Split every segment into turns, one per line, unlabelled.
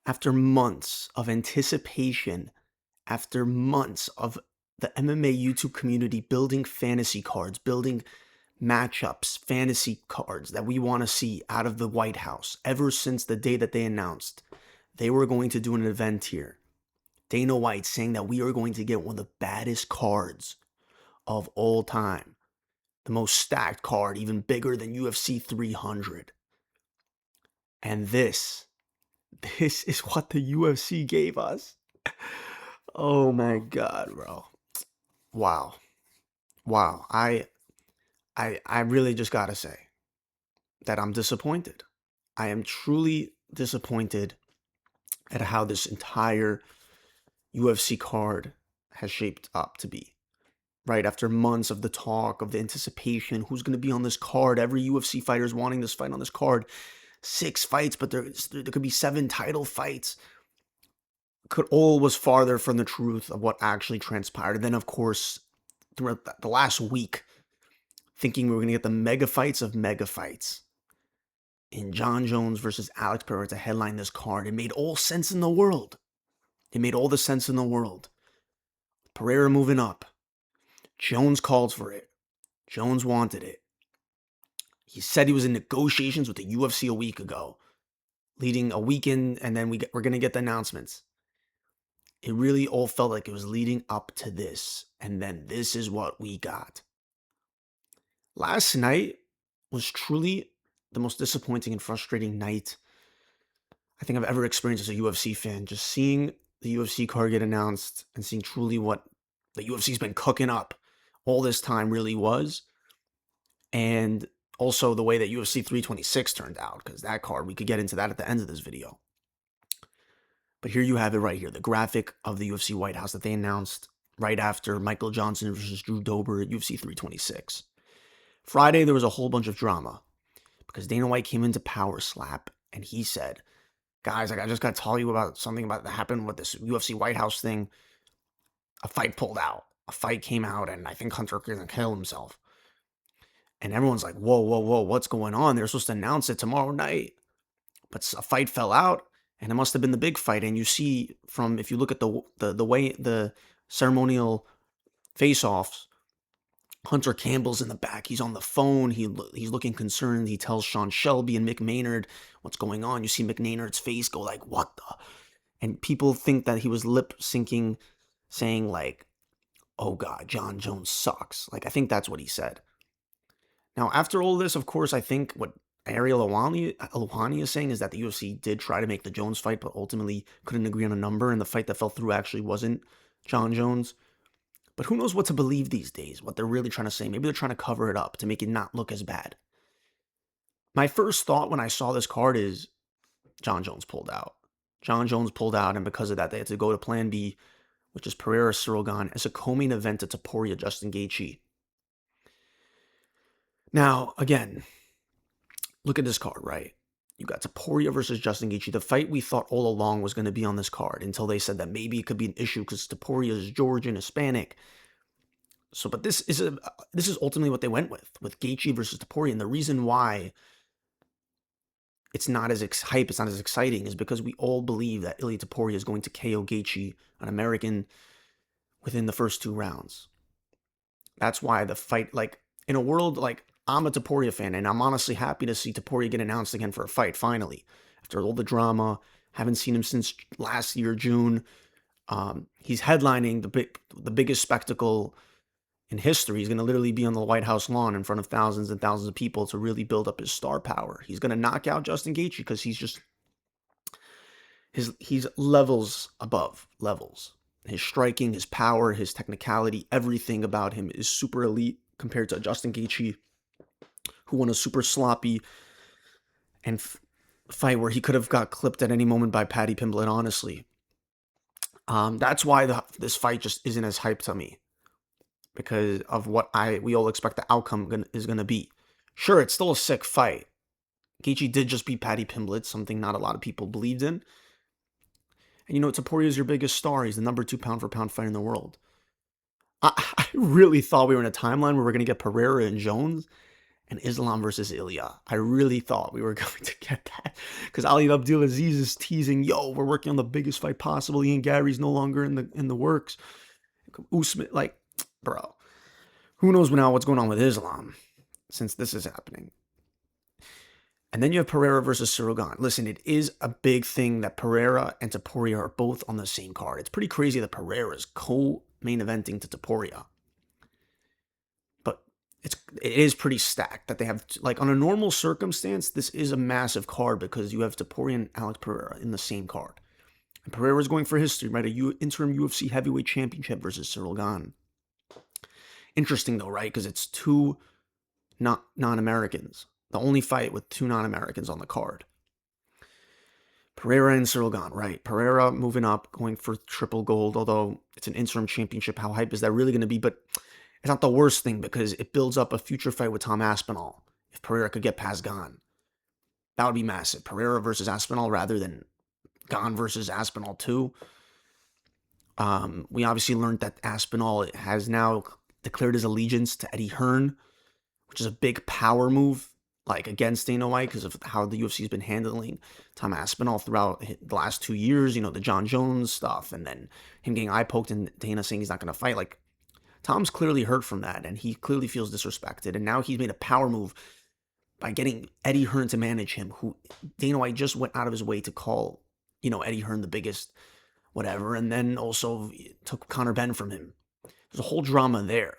after months of anticipation, after months of the MMA YouTube community building fantasy cards, building matchups, fantasy cards that we want to see out of the White House, ever since the day that they announced they were going to do an event here. Dana White saying that we are going to get one of the baddest cards of all time. The most stacked card, even bigger than UFC 300. And this is what the UFC gave us. Oh my God, bro. Wow. Wow. I really just gotta say that I'm disappointed. I am truly disappointed at how this entire UFC card has shaped up to be. Right after months of the talk, of the anticipation, who's going to be on this card? Every UFC fighter is wanting this fight on this card. 6 fights, but there could be 7 title fights. Could all was farther from the truth of what actually transpired. And then, of course, throughout the last week, thinking we were going to get the mega fights of mega fights. In Jon Jones versus Alex Pereira to headline this card. It made all sense in the world. It made all the sense in the world. Pereira moving up. Jones called for it. Jones wanted it. He said he was in negotiations with the UFC a week ago, leading a weekend, and then we're going to get the announcements. It really all felt like it was leading up to this, and then this is what we got. Last night was truly the most disappointing and frustrating night I think I've ever experienced as a UFC fan. Just seeing the UFC card get announced and seeing truly what the UFC's been cooking up all this time really was. And also the way that UFC 326 turned out, because that card, we could get into that at the end of this video. But here you have it right here, the graphic of the UFC White House that they announced right after Michael Johnson versus Drew Dober at UFC 326. Friday, there was a whole bunch of drama because Dana White came into Power Slap and he said, guys, I just got to tell you about something about that happened with this UFC White House thing. A fight pulled out. A fight came out, and I think Hunter can kill himself. And everyone's like, whoa, whoa, whoa, what's going on? They're supposed to announce it tomorrow night. But a fight fell out, and it must have been the big fight. And you see from, if you look at the way the ceremonial face-offs, Hunter Campbell's in the back. He's on the phone. He's looking concerned. He tells Sean Shelby and Mick Maynard what's going on. You see Mick Maynard's face go like, what the? And people think that he was lip syncing, saying like, oh God, Jon Jones sucks. Like, I think that's what he said. Now, after all this, of course, I think what Ariel Helwani is saying is that the UFC did try to make the Jones fight, but ultimately couldn't agree on a number, and the fight that fell through actually wasn't Jon Jones. But who knows what to believe these days, what they're really trying to say. Maybe they're trying to cover it up to make it not look as bad. My first thought when I saw this card is Jon Jones pulled out. Jon Jones pulled out, and because of that, they had to go to Plan B, which is Pereira Ciryl Gane, as a co-main event to Topuria Justin Gaethje. Now, again, look at this card, right? You got Topuria versus Justin Gaethje, the fight we thought all along was going to be on this card, until they said that maybe it could be an issue because Topuria is Georgian, Hispanic. So, but this is ultimately what they went with Gaethje versus Topuria, and the reason why it's not as hype, it's not as exciting, is because we all believe that Ilia Topuria is going to KO Gaethje, an American, within the first 2 rounds. That's why the fight, like, in a world, like, I'm a Topuria fan, and I'm honestly happy to see Topuria get announced again for a fight, finally. After all the drama, haven't seen him since last year, June. He's headlining the biggest spectacle in history. He's going to literally be on the White House lawn in front of thousands and thousands of people to really build up his star power. He's going to knock out Justin Gaethje because he's levels above levels. His striking, his power, his technicality, everything about him is super elite compared to Justin Gaethje, who won a super sloppy and fight where he could have got clipped at any moment by Paddy Pimblett, honestly. That's why this fight just isn't as hyped to me, because of what we all expect the outcome is going to be. Sure, it's still a sick fight. Gaethje did just beat Paddy Pimblett, something not a lot of people believed in. And you know, Topuria is your biggest star. He's the number 2 pound-for-pound fighter in the world. I really thought we were in a timeline where we're going to get Pereira and Jones, and Islam versus Ilya. I really thought we were going to get that because Ali Abdulaziz is teasing, yo, we're working on the biggest fight possible. Ian Gary's no longer in the works. Usman, like, bro, who knows now what's going on with Islam since this is happening. And then you have Pereira versus Cyril Gane. Listen, it is a big thing that Pereira and Topuria are both on the same card. It's pretty crazy that Pereira is co-main eventing to Topuria. But it is pretty stacked that they have, like, on a normal circumstance, this is a massive card because you have Topuria and Alex Pereira in the same card. And Pereira is going for history, right? Interim UFC heavyweight championship versus Cyril Gane. Interesting though, right? Because it's two non-Americans. The only fight with two non-Americans on the card. Pereira and Cyril Gane, right? Pereira moving up, going for triple gold, although it's an interim championship. How hype is that really going to be? But it's not the worst thing because it builds up a future fight with Tom Aspinall. If Pereira could get past Gane, that would be massive. Pereira versus Aspinall rather than Gane versus Aspinall too. We obviously learned that Aspinall has now declared his allegiance to Eddie Hearn, which is a big power move, like against Dana White because of how the UFC has been handling Tom Aspinall throughout the last 2 years. You know, the John Jones stuff, and then him getting eye poked and Dana saying he's not going to fight. Like, Tom's clearly hurt from that, and he clearly feels disrespected. And now he's made a power move by getting Eddie Hearn to manage him, who Dana White just went out of his way to call, you know, Eddie Hearn the biggest whatever, and then also took Conor Benn from him. There's a whole drama there.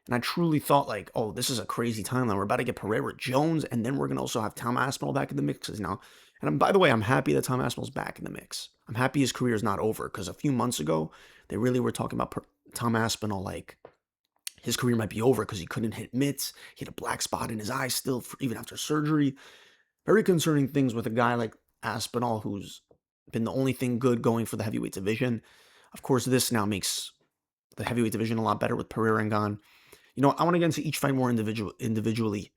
And I truly thought, like, oh, this is a crazy timeline. We're about to get Pereira Jones, and then we're going to also have Tom Aspinall back in the mix now. And by the way, I'm happy that Tom Aspinall's back in the mix. I'm happy his career is not over, because a few months ago, they really were talking about Tom Aspinall like his career might be over because he couldn't hit mitts. He had a black spot in his eye still, even after surgery. Very concerning things with a guy like Aspinall, who's been the only thing good going for the heavyweight division. Of course, this now makes the heavyweight division a lot better with Pereira and Gane. You know, I want to get into each fight more individually.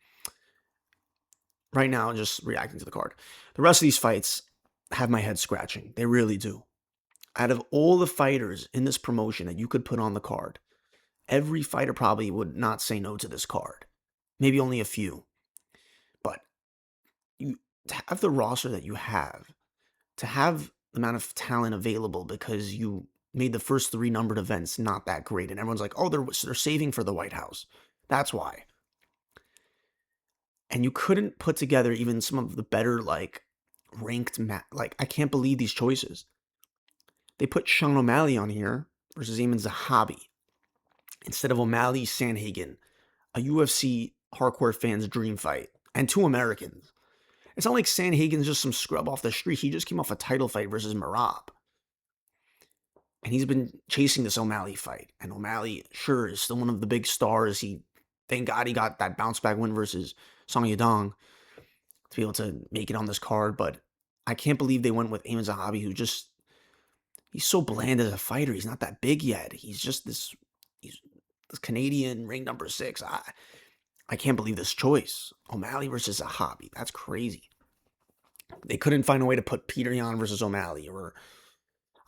Right now, just reacting to the card. The rest of these fights have my head scratching. They really do. Out of all the fighters in this promotion that you could put on the card, every fighter probably would not say no to this card. Maybe only a few. But you to have the roster that you have, to have the amount of talent available because you made the first 3 numbered events not that great. And everyone's like, oh, they're saving for the White House. That's why. And you couldn't put together even some of the better, like, ranked, like, I can't believe these choices. They put Sean O'Malley on here versus Eamon Zahabi instead of O'Malley Sanhagen, a UFC hardcore fan's dream fight, and 2 Americans. It's not like Sanhagen's just some scrub off the street. He just came off a title fight versus Merab. And he's been chasing this O'Malley fight. And O'Malley, sure, is still one of the big stars. Thank God he got that bounce back win versus Song Yadong to be able to make it on this card. But I can't believe they went with Eamon Zahabi, who just, he's so bland as a fighter. He's not that big yet. He's this Canadian ring number 6. I can't believe this choice. O'Malley versus Zahabi. That's crazy. They couldn't find a way to put Peter Yan versus O'Malley, or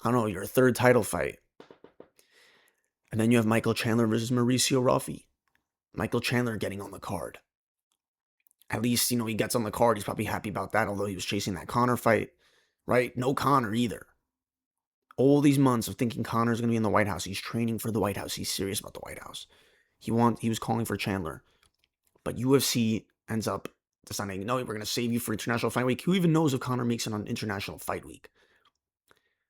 I don't know, your 3rd title fight. And then you have Michael Chandler versus Mauricio Ruffy. Michael Chandler getting on the card. At least, you know, he gets on the card. He's probably happy about that, although he was chasing that Conor fight, right? No Conor either. All these months of thinking Conor's going to be in the White House. He's training for the White House. He's serious about the White House. He was calling for Chandler. But UFC ends up deciding, no, we're going to save you for International Fight Week. Who even knows if Conor makes it on International Fight Week?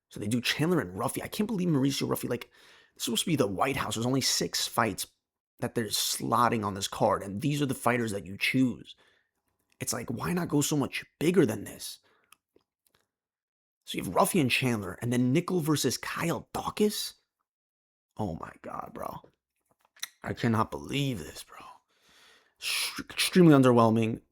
So they do Chandler and Ruffy. I can't believe Mauricio Ruffy, like, this is supposed to be the White House. There's only 6 fights that they're slotting on this card, and these are the fighters that you choose. It's like, why not go so much bigger than this? So you have Ruffy and Chandler, and then Nickal versus Kyle Daukus? Oh my God, bro. I cannot believe this, bro. Extremely underwhelming.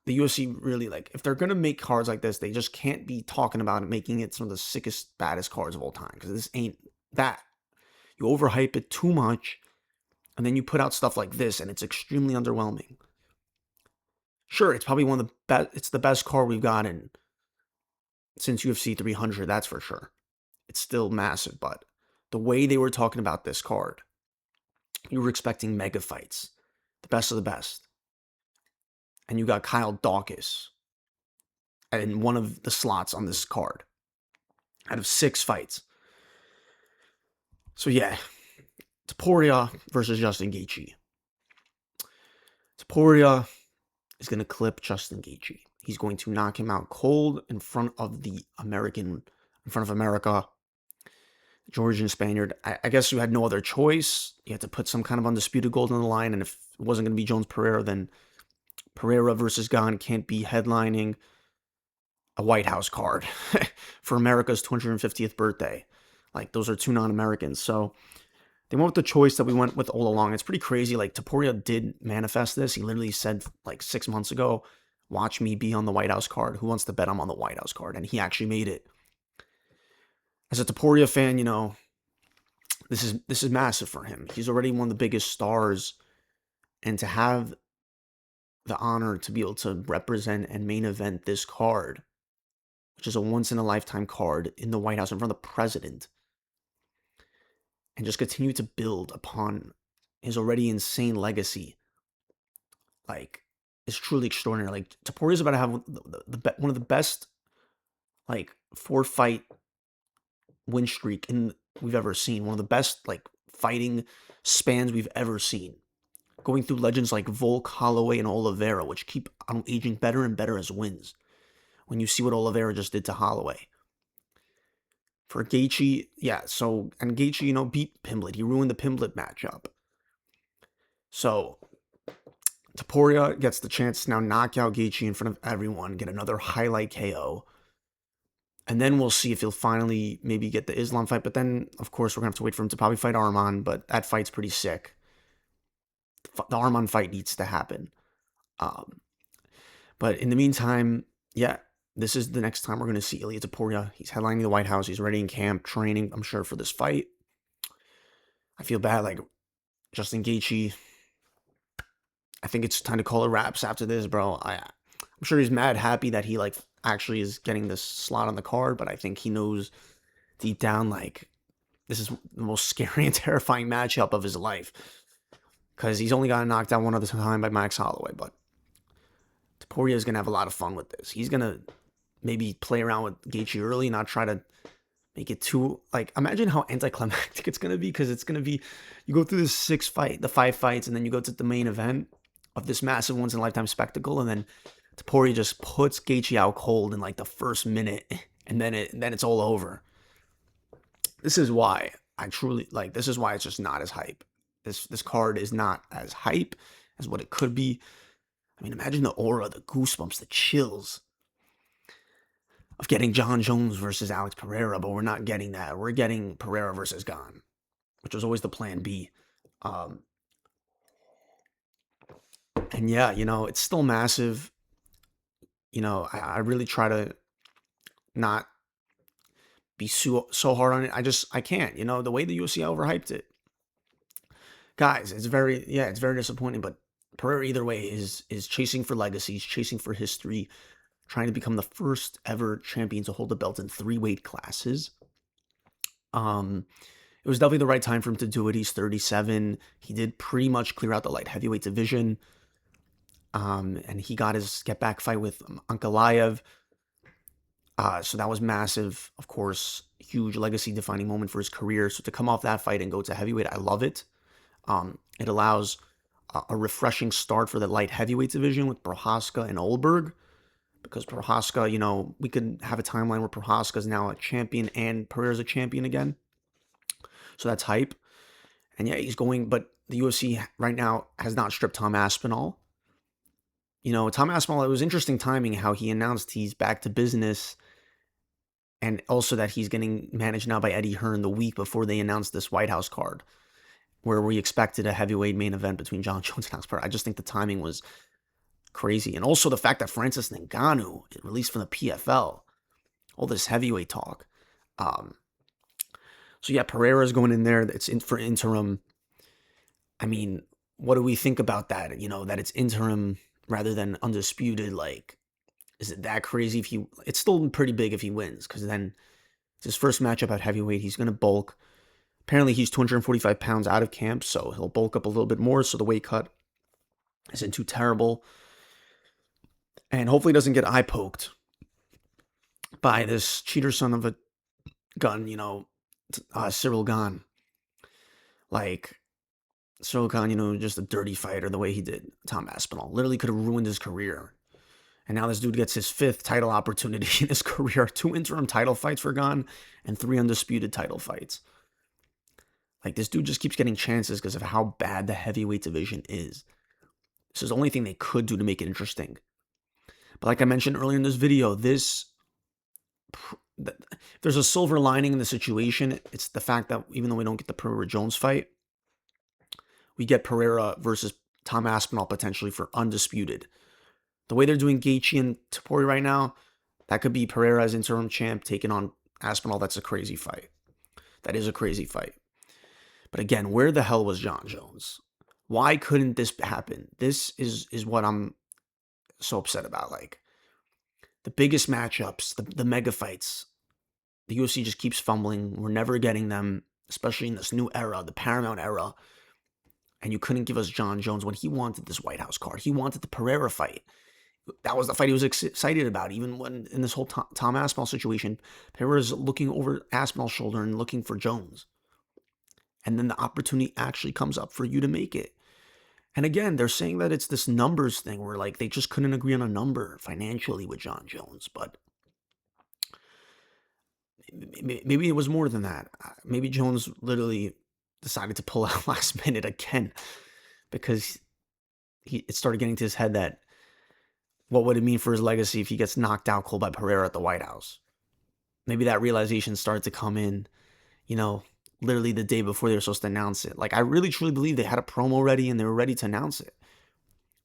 The UFC really, like, if they're going to make cards like this, they just can't be talking about it, making it some of the sickest, baddest cards of all time, because this ain't that. You overhype it too much, and then you put out stuff like this, and it's extremely underwhelming. Sure, it's probably one of the best, it's the best card we've gotten since UFC 300, that's for sure. It's still massive, but the way they were talking about this card, you were expecting mega fights, the best of the best. and you got Kyle Daukus in one of the slots on this card out of 6 fights. So yeah, Topuria versus Justin Gaethje. Topuria is going to clip Justin Gaethje. He's going to knock him out cold in front of America. Georgian Spaniard. I guess you had no other choice. You had to put some kind of undisputed gold on the line, and if it wasn't going to be Jones Pereira, then Pereira versus Gane can't be headlining a White House card for America's 250th birthday. Like, those are 2 non-Americans. So they went with the choice that we went with all along. It's pretty crazy. Like, Topuria did manifest this. He literally said, like, 6 months ago, watch me be on the White House card. Who wants to bet I'm on the White House card? And he actually made it. As a Topuria fan, you know, this is massive for him. He's already one of the biggest stars. And to have the honor to be able to represent and main event this card, which is a once-in-a-lifetime card in the White House in front of the president, and just continue to build upon his already insane legacy, like, is truly extraordinary. Like, Topuria's about to have one of the best, like, 4-fight win streak we've ever seen. One of the best, like, fighting spans we've ever seen. Going through legends like Volk, Holloway, and Oliveria, which keep aging better and better as wins. When you see what Oliveria just did to Holloway. For Gaethje, yeah, so, and Gaethje, you know, beat Pimblett. He ruined the Pimblett matchup. So, Topuria gets the chance to now knock out Gaethje in front of everyone, get another highlight KO. And then we'll see if he'll finally maybe get the Islam fight. But then, of course, we're going to have to wait for him to probably fight Arman, but that fight's pretty sick. The Arman fight needs to happen. But in the meantime, yeah, this is the next time we're going to see Ilia Topuria. He's headlining the White House. He's already in camp, training, I'm sure, for this fight. I feel bad, like, Justin Gaethje, I think it's time to call it wraps after this, bro. I'm sure he's mad happy that he, like, actually is getting this slot on the card, but I think he knows deep down, like, this is the most scary and terrifying matchup of his life. Because he's only gotten knocked out one other time by Max Holloway, but Topuria is going to have a lot of fun with this. He's going to maybe play around with Gaethje early, not try to make it too, like, imagine how anticlimactic it's going to be, because it's going to be, you go through this the 5 fights, and then you go to the main event of this massive once-in-a-lifetime spectacle, and then Topuria just puts Gaethje out cold in, like, the first minute, and then it's all over. This is why I truly, like, this is why it's just not as hype. This card is not as hype as what it could be. I mean, imagine the aura, the goosebumps, the chills of getting John Jones versus Alex Pereira, but we're not getting that. We're getting Pereira versus Gane, which was always the plan B. And yeah, you know, it's still massive. You know, I really try to not be so hard on it. I can't, you know, the way the UFC overhyped it. Guys, it's very disappointing, but Pereira either way is chasing for legacies, chasing for history, trying to become the first ever champion to hold the belt in 3 weight classes. It was definitely the right time for him to do it. He's 37. He did pretty much clear out the light heavyweight division. And he got his get back fight with Ankalaev. So that was massive, of course, huge legacy defining moment for his career. So to come off that fight and go to heavyweight, I love it. It allows a refreshing start for the light heavyweight division with Prochazka and Olberg, because Prochazka, you know, we could have a timeline where Prochazka is now a champion and Pereira's a champion again. So that's hype. And yeah, he's going, but the UFC right now has not stripped Tom Aspinall. You know, Tom Aspinall, it was interesting timing how he announced he's back to business, and also that he's getting managed now by Eddie Hearn the week before they announced this White House card, where we expected a heavyweight main event between John Jones and Alex Pereira. I just think the timing was crazy. And also the fact that Francis Ngannou released from the PFL, all this heavyweight talk. So yeah, Pereira's going in there. It's in for interim. I mean, what do we think about that? You know, that it's interim rather than undisputed. Like, is it that crazy if it's still pretty big if he wins, because then it's his first matchup at heavyweight. He's going to bulk. Apparently he's 245 pounds out of camp, so he'll bulk up a little bit more, so the weight cut isn't too terrible. And hopefully doesn't get eye poked by this cheater son of a gun, Cyril Gane. Like, Cyril Gane, just a dirty fighter the way he did Tom Aspinall. Literally could have ruined his career. And now this dude gets his 5th title opportunity in his career. 2 interim title fights for Gane and 3 undisputed title fights. Like, this dude just keeps getting chances because of how bad the heavyweight division is. This is the only thing they could do to make it interesting. But like I mentioned earlier in this video, if there's a silver lining in the situation, it's the fact that even though we don't get the Pereira-Jones fight, we get Pereira versus Tom Aspinall potentially for undisputed. The way they're doing Gaethje and Topuria right now, that could be Pereira as interim champ taking on Aspinall. That's a crazy fight. That is a crazy fight. But again, where the hell was Jon Jones? Why couldn't this happen? This is what I'm so upset about. Like, the biggest matchups, the mega fights, the UFC just keeps fumbling. We're never getting them, especially in this new era, the Paramount era. And you couldn't give us Jon Jones when he wanted this White House card. He wanted the Pereira fight. That was the fight he was excited about. Even when in this whole Tom Aspinall situation, Pereira's looking over Aspinall's shoulder and looking for Jones. And then the opportunity actually comes up for you to make it. And again, they're saying that it's this numbers thing where, like, they just couldn't agree on a number financially with Jon Jones. But maybe it was more than that. Maybe Jones literally decided to pull out last minute again because it started getting to his head that what would it mean for his legacy if he gets knocked out cold by Pereira at the White House? Maybe that realization started to come in, literally the day before they were supposed to announce it. Like, I really truly believe they had a promo ready and they were ready to announce it.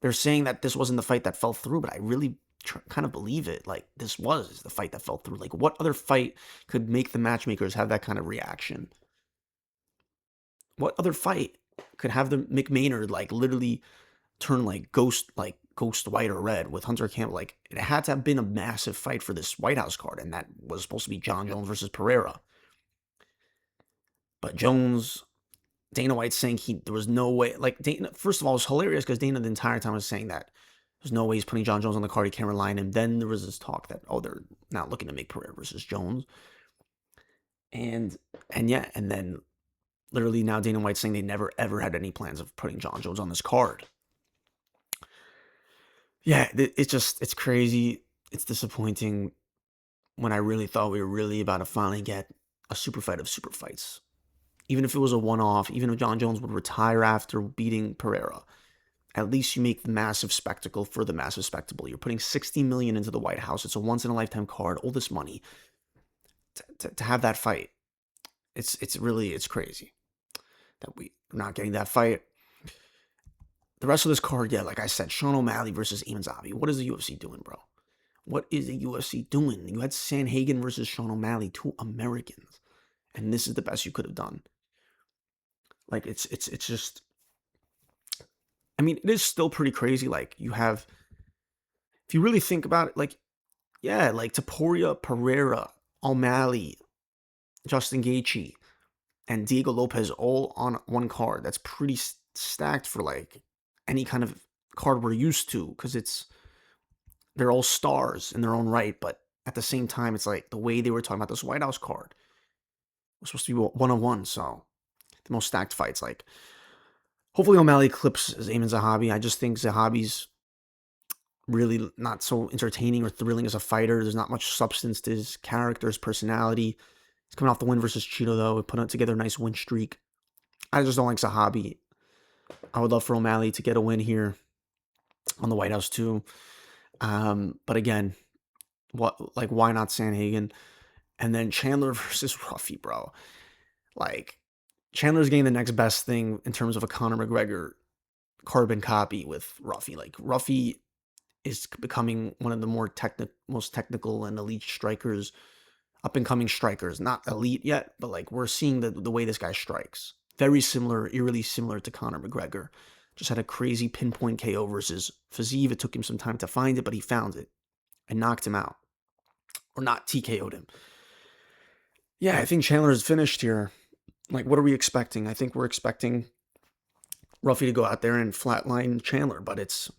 They're saying that this wasn't the fight that fell through, but I really kind of believe it. Like, this was the fight that fell through. Like, what other fight could make the matchmakers have that kind of reaction? What other fight could have the McMaynard, like, literally turn ghost white or red with Hunter Campbell? Like, it had to have been a massive fight for this White House card, and that was supposed to be Jon Jones versus Pereira. But Jones, Dana White's saying there was no way. Like, Dana, first of all, it was hilarious because Dana the entire time was saying that there's no way he's putting Jon Jones on the card. He can't rely on him. Then there was this talk that, they're not looking to make Pereira versus Jones. And then literally now Dana White's saying they never ever had any plans of putting Jon Jones on this card. Yeah, it's crazy. It's disappointing when I really thought we were really about to finally get a super fight of super fights. Even if it was a one-off, even if Jon Jones would retire after beating Pereira, at least you make the massive spectacle for the massive spectacle. You're putting $60 million into the White House. It's a once-in-a-lifetime card, all this money. To have that fight, it's crazy that we're not getting that fight. The rest of this card, yeah, like I said, Sean O'Malley versus Zahabi. What is the UFC doing, bro? What is the UFC doing? You had Sanhagen versus Sean O'Malley, 2 Americans, and this is the best you could have done. Like, it's just, I mean, it is still pretty crazy. Like, you have, if you really think about it, like, yeah, like Topuria, Pereira, O'Malley, Justin Gaethje, and Diego Lopes all on one card. That's pretty stacked for, like, any kind of card we're used to, because they're all stars in their own right. But at the same time, it's like the way they were talking about this White House card was supposed to be one-on-one. So the most stacked fights, like, hopefully O'Malley clips Zahabi. I just think Zahabi's really not so entertaining or thrilling as a fighter. There's not much substance to his character, his personality. He's coming off the win versus Cheeto, though. Put together a nice win streak. I just don't like Zahabi. I would love for O'Malley to get a win here on the White House, too. But again, why not Sanhagen? And then Chandler versus Ruffy, bro. Like, Chandler's getting the next best thing in terms of a Conor McGregor carbon copy with Ruffy. Like, Ruffy is becoming one of the most technical and elite strikers, up-and-coming strikers. Not elite yet, but, like, we're seeing the way this guy strikes. Very similar, eerily similar to Conor McGregor. Just had a crazy pinpoint KO versus Fiziev. It took him some time to find it, but he found it and knocked him out. Or not TKO'd him. Yeah, I think Chandler is finished here. Like, what are we expecting? I think we're expecting Ruffy to go out there and flatline Chandler, but it's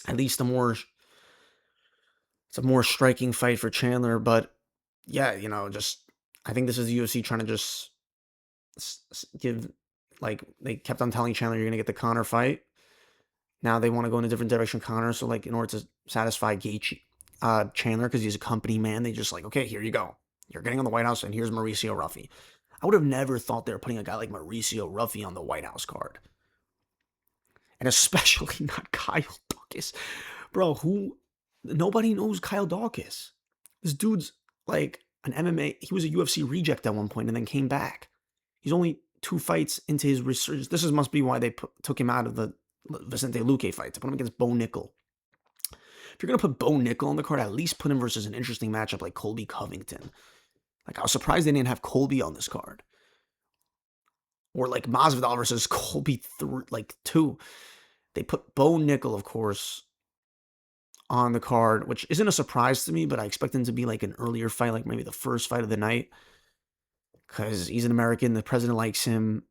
at least a more It's a more striking fight for Chandler, but yeah, just I think this is the UFC trying to just give, like, they kept on telling Chandler you're gonna get the Conor fight. Now they want to go in a different direction, Conor. So, like, in order to satisfy Gaethje, Chandler, because he's a company man, they just like, okay, here you go. You're getting on the White House, and here's Mauricio Ruffy. I would have never thought they were putting a guy like Mauricio Ruffy on the White House card, and especially not Kyle Daukus, bro. Nobody knows Kyle Daukus. This dude's like an MMA. He was a UFC reject at one point, and then came back. He's only 2 fights into his resurgence. Must be why they took him out of the Vicente Luque fight to put him against Bo Nickal. If you're going to put Bo Nickal on the card, at least put him versus an interesting matchup like Colby Covington. Like, I was surprised they didn't have Colby on this card. Or like Masvidal versus Colby 2. They put Bo Nickal, of course, on the card, which isn't a surprise to me, but I expect him to be like an earlier fight, like maybe the first fight of the night, because he's an American. The president likes him.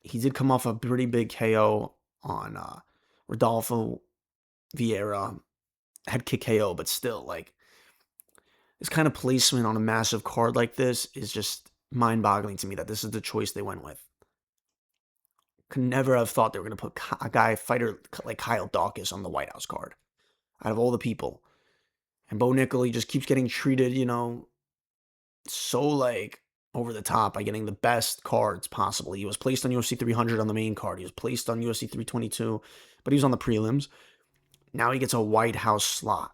He did come off a pretty big KO on Rodolfo Vieira. Head kick KO, but still, like, this kind of placement on a massive card like this is just mind-boggling to me that this is the choice they went with. Could never have thought they were going to put a fighter like Kyle Daukus on the White House card out of all the people. And Bo Nickal, he just keeps getting treated, so, like, over the top by getting the best cards possible. He was placed on UFC 300 on the main card. He was placed on UFC 322, but he was on the prelims. Now he gets a White House slot.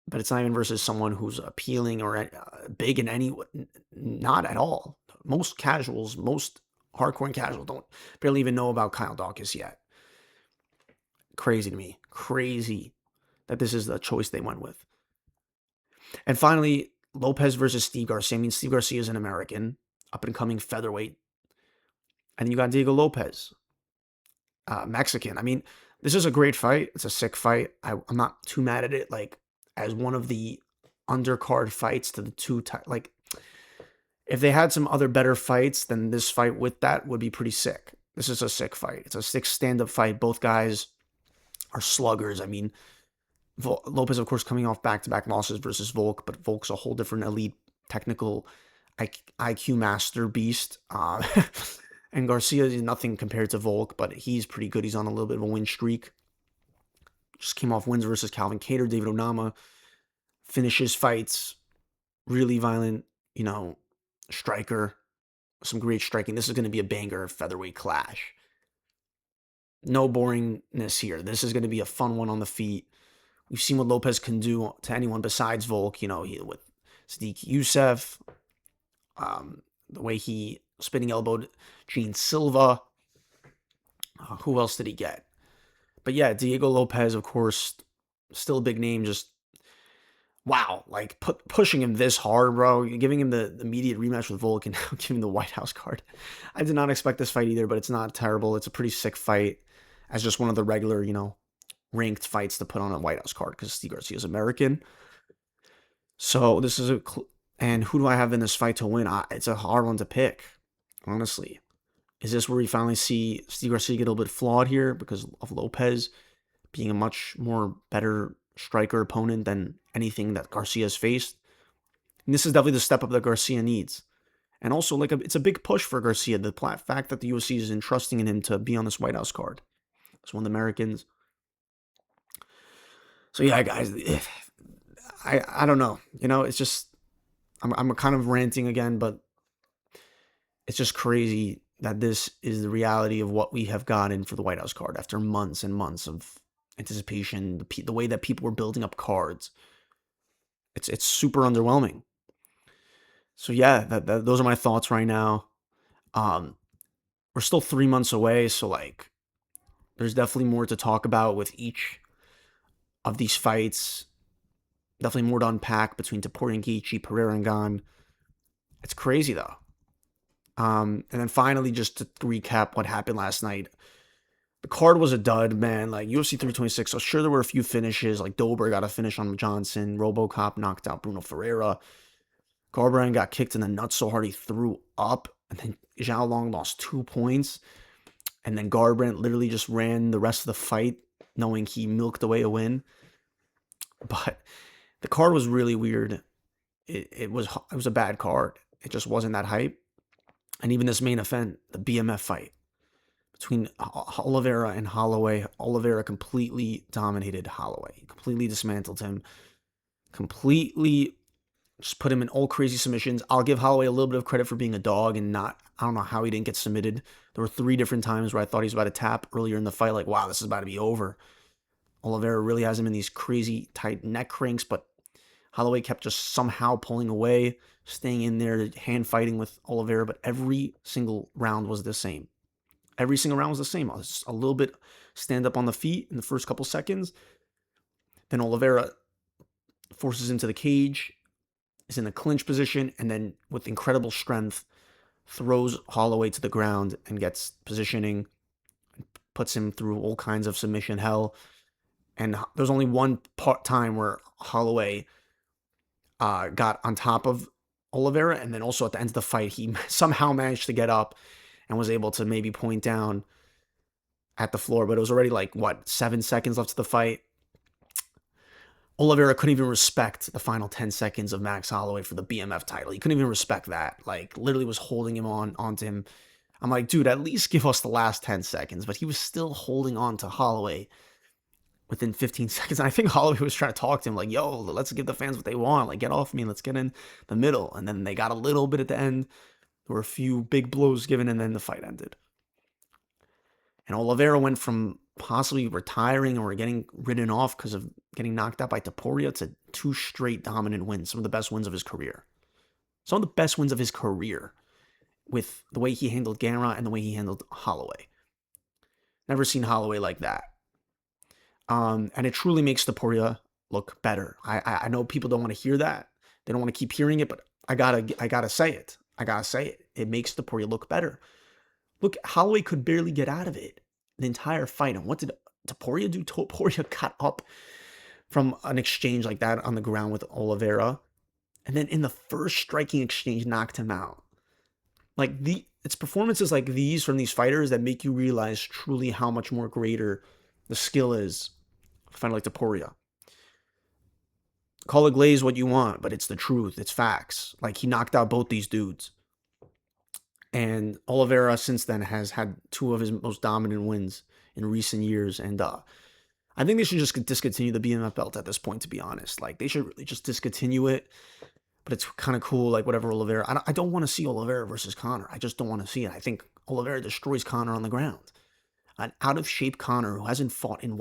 But it's not even versus someone who's appealing or big in any, not at all. Most casuals, most hardcore and casual don't barely even know about Kyle Daukus yet. Crazy to me. Crazy that this is the choice they went with. And finally, Lopes versus Steve Garcia. I mean, Steve Garcia is an American, up-and-coming featherweight. And then you got Diego Lopes, Mexican. I mean, this is a great fight. It's a sick fight. I'm not too mad at it. Like, as one of the undercard fights to the two, like, if they had some other better fights, then this fight with that would be pretty sick. This is a sick fight. It's a sick stand-up fight. Both guys are sluggers. I mean, Lopes, of course, coming off back-to-back losses versus Volk, but Volk's a whole different elite technical IQ master beast. And Garcia is nothing compared to Volk, but he's pretty good. He's on a little bit of a win streak. Just came off wins versus Calvin Kattar, David Onama. Finishes fights. Really violent, striker. Some great striking. This is going to be a banger featherweight clash. No boringness here. This is going to be a fun one on the feet. We've seen what Lopes can do to anyone besides Volk, with Sadiq Youssef. The way he spinning elbowed Gene Silva. Who else did he get? But yeah, Diego Lopes, of course, still a big name. Just, wow, like pushing him this hard, bro. Giving him the immediate rematch with Volk and now giving the White House card. I did not expect this fight either, but it's not terrible. It's a pretty sick fight as just one of the regular, ranked fights to put on a White House card because Steve Garcia is American. So this is and who do I have in this fight to win? It's a hard one to pick, honestly. Is this where we finally see Steve Garcia get a little bit flawed here because of Lopes being a much more better striker opponent than anything that Garcia has faced? And this is definitely the step up that Garcia needs. And also, like, it's a big push for Garcia, the fact that the UFC is entrusting in him to be on this White House card. It's one of the Americans. So yeah, guys, I don't know. It's just, I'm kind of ranting again, but it's just crazy that this is the reality of what we have gotten for the White House card after months and months of anticipation, the way that people were building up cards. It's super underwhelming. So yeah, those are my thoughts right now. We're still 3 months away, so like, there's definitely more to talk about with each of these fights. Definitely more to unpack between Topuria and Gaethje, Pereria and Gane. It's crazy though. And then finally, just to recap what happened last night. The card was a dud, man. Like, UFC 326, so sure there were a few finishes. Like, Dober got a finish on Johnson. Robocop knocked out Bruno Ferreira. Garbrandt got kicked in the nuts so hard he threw up. And then Zhao Long lost 2 points. And then Garbrandt literally just ran the rest of the fight knowing he milked away a win. But the card was really weird. It was a bad card. It just wasn't that hype. And even this main event, the BMF fight between Oliveira and Holloway, Oliveira completely dominated Holloway, completely dismantled him, completely just put him in all crazy submissions. I'll give Holloway a little bit of credit for being a dog and not, I don't know how he didn't get submitted. There were 3 different times where I thought he was about to tap earlier in the fight, like, wow, this is about to be over. Oliveira really has him in these crazy tight neck cranks, but Holloway kept just somehow pulling away, staying in there, hand fighting with Oliveira, but every single round was the same. Every single round was the same. A little bit stand up on the feet in the first couple seconds. Then Oliveira forces into the cage, is in a clinch position, and then with incredible strength, throws Holloway to the ground and gets positioning, puts him through all kinds of submission hell. And there's only one time where Holloway got on top of Oliveira, and then also at the end of the fight, he somehow managed to get up and was able to maybe point down at the floor, but it was already like, what, 7 seconds left to the fight. Oliveira couldn't even respect the final 10 seconds of Max Holloway for the BMF title. He couldn't even respect that. Like, literally was holding him onto him. I'm like, dude, at least give us the last 10 seconds. But he was still holding on to Holloway within 15 seconds. And I think Holloway was trying to talk to him like, yo, let's give the fans what they want. Like, get off me. Let's get in the middle. And then they got a little bit at the end. There were a few big blows given, and then the fight ended. And Oliveira went from possibly retiring or getting ridden off because of getting knocked out by Topuria to 2 straight dominant wins, some of the best wins of his career. Some of the best wins of his career with the way he handled Gane and the way he handled Holloway. Never seen Holloway like that. And it truly makes Topuria look better. I know people don't want to hear that. They don't want to keep hearing it, but I gotta say it. I gotta say it. It makes Topuria look better. Look, Holloway could barely get out of it the entire fight. And what did Topuria do? Topuria got up from an exchange like that on the ground with Oliveira. And then in the first striking exchange, knocked him out. Like, it's performances like these from these fighters that make you realize truly how much more greater the skill is of a fighter like Topuria. Call it glaze what you want, but it's the truth. It's facts. Like, he knocked out both these dudes. And Oliveira since then has had 2 of his most dominant wins in recent years. And I think they should just discontinue the BMF belt at this point, to be honest. Like, they should really just discontinue it. But it's kind of cool, like, whatever Oliveira. I don't want to see Oliveira versus Conor. I just don't want to see it. I think Oliveira destroys Conor on the ground. An out-of-shape Conor who hasn't fought in,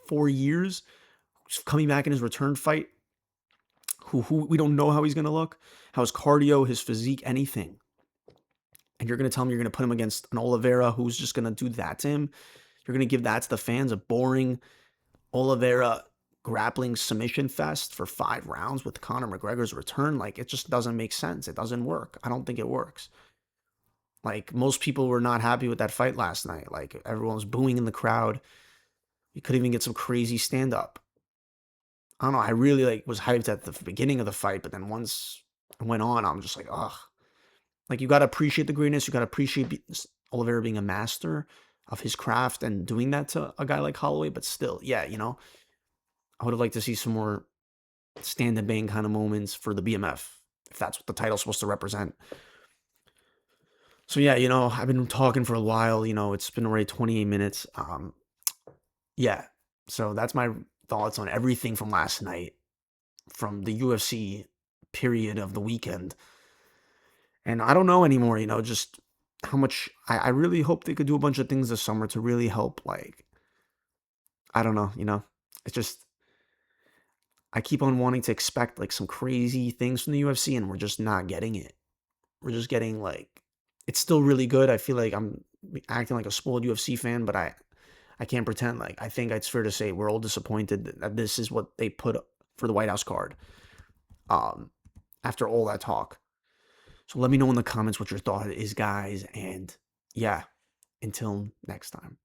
4 years? Who's coming back in his return fight? Who we don't know how he's going to look? How his cardio, his physique, anything. And you're going to tell me you're going to put him against an Oliveira who's just going to do that to him? You're going to give that to the fans, a boring Oliveira grappling submission fest for 5 rounds with Conor McGregor's return? Like, it just doesn't make sense. It doesn't work. I don't think it works. Like, most people were not happy with that fight last night. Like, everyone was booing in the crowd. You could even get some crazy stand-up. I don't know. I really, was hyped at the beginning of the fight, but then once it went on, I'm just like, ugh. Like, you got to appreciate the greatness. You got to appreciate Oliveira being a master of his craft and doing that to a guy like Holloway. But still, yeah, I would have liked to see some more stand and bang kind of moments for the BMF, if that's what the title's supposed to represent. So yeah, I've been talking for a while. It's been already 28 minutes. Yeah. So that's my thoughts on everything from last night, from the UFC period of the weekend. And I don't know anymore, just how much I really hope they could do a bunch of things this summer to really help. Like, I don't know, it's just, I keep on wanting to expect like some crazy things from the UFC, and we're just not getting it. We're just getting it's still really good. I feel like I'm acting like a spoiled UFC fan, but I can't pretend. Like, I think it's fair to say we're all disappointed that this is what they put for the White House card. After all that talk. So let me know in the comments what your thought is, guys. And yeah, until next time.